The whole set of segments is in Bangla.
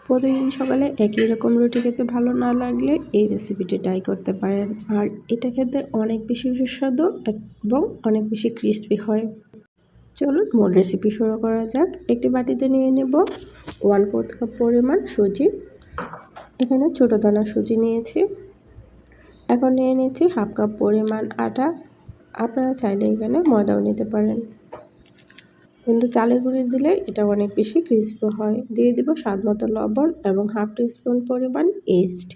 প্রতিদিন সকালে একই রকম রুটি খেতে ভালো না লাগলে এই রেসিপিটি ট্রাই করতে পারেন। আর এটা খেতে অনেক বেশি সুস্বাদু এবং অনেক বেশি ক্রিস্পি হয়। চলুন মূল রেসিপি শুরু করা যাক। একটি বাটিতে নিয়ে নেব 1/4 কাপ পরিমাণ সুজি। এখানে ছোটো দানা সুজি নিয়েছি। এখন নিয়ে নিচ্ছি 1/2 কাপ পরিমাণ আটা। আপনারা চাইলে এখানে ময়দাও নিতে পারেন, কিন্তু চালের গুঁড়ি দিলে এটা অনেক বেশি ক্রিস্পি হয়। দিয়ে দিব স্বাদমতো লবণ এবং 1/2 টিস্পুন পরিমাণ ইস্ট।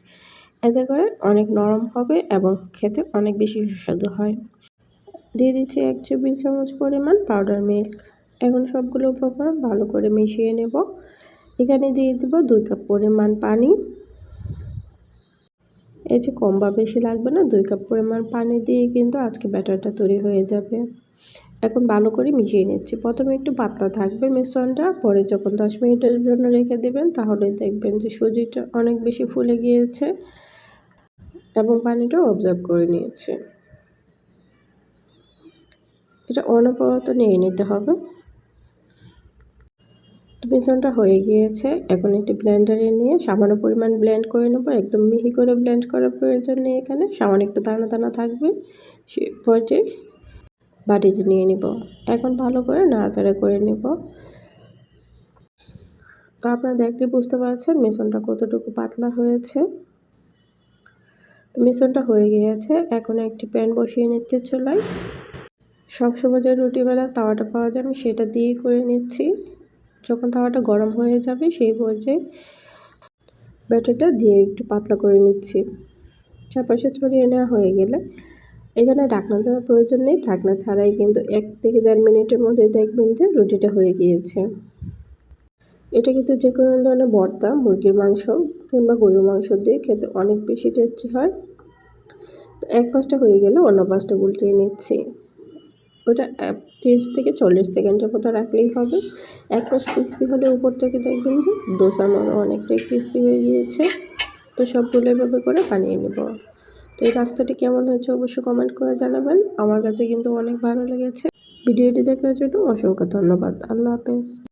এতে করে অনেক নরম হবে এবং খেতে অনেক বেশি সুস্বাদু হয়। দিয়ে দিচ্ছি 1 টেবিল চামচ পরিমাণ পাউডার মিল্ক। এখন সবগুলো উপকরণ ভালো করে মিশিয়ে নেব। এখানে দিয়ে দিব 2 কাপ পরিমাণ পানি। এই যে কম বা বেশি লাগবে না, 2 কাপ পরিমাণ পানি দিয়ে কিন্তু আজকে ব্যাটারটা তৈরি হয়ে যাবে। এখন ভালো করে মিশিয়ে নিচ্ছি। প্রথমে একটু পাতলা থাকবে মিশ্রণটা, পরে যখন 10 মিনিটের জন্য রেখে দেবেন তাহলে দেখবেন যে সুজিটা অনেক বেশি ফুলে গিয়েছে এবং পানিটাও অবজর্ব করে নিয়েছে। এটা অনবরত নিয়ে নিতে হবে। মিশ্রণটা হয়ে গিয়েছে। এখন একটি ব্লেন্ডারে নিয়ে সামান্য পরিমাণ ব্লেন্ড করে নেব। একদম মিহি করে ব্লেন্ড করার প্রয়োজন নেই, এখানে সামান্য একটু দানা দানা থাকবে। সে পর্যায়ে বাটিতে নিয়ে নিব। এখন ভালো করে নাড়াচাড়া করে নেব। তো আপনারা দেখলে বুঝতে পারছেন মিশ্রণটা কতটুকু পাতলা হয়েছে। তো মিশ্রণটা হয়ে গিয়েছে। এখন একটি প্যান বসিয়ে নিচ্ছি চুলায়। সবসময় যে রুটি বেলার তাওয়াটা পাওয়া যাবে সেটা দিয়ে করে নিচ্ছি। যখন তাওয়াটা গরম হয়ে যাবে সেই পর্যায়ে ব্যাটারটা দিয়ে একটু পাতলা করে নিচ্ছি। চারপাশে ছড়িয়ে নেওয়া হয়ে গেলে এখানে ঢাকনা দেওয়ার প্রয়োজন নেই। ঢাকনা ছাড়াই কিন্তু 1 থেকে 1.5 মিনিটের মধ্যে দেখবেন যে রুটিটা হয়ে গিয়েছে। এটা কিন্তু যে কোনো ধরনের ভর্তা, মুরগির মাংস কিংবা গরুর মাংস দিয়ে খেতে অনেক বেশি টেস্টি হয়। তো এক পাশটা হয়ে গেলে অন্য পাশটা উল্টিয়ে নিচ্ছি। ওটা 30 থেকে 40 সেকেন্ডের মতো রাখলেই হবে। এক পাশ ক্রিস্পি হলে উপর থেকে দেখবেন যে দোসার মতো অনেকটাই ক্রিস্পি হয়ে গিয়েছে। তো সবগুলো এভাবে করে বানিয়ে নেব। তো এই রাস্তাটি কেমন হয়েছে অবশ্যই কমেন্ট করে জানাবেন। আমার কাছে কিন্তু অনেক ভালো লেগেছে। ভিডিওটি দেখার জন্য অসংখ্য ধন্যবাদ। আল্লাহ হাফেজ।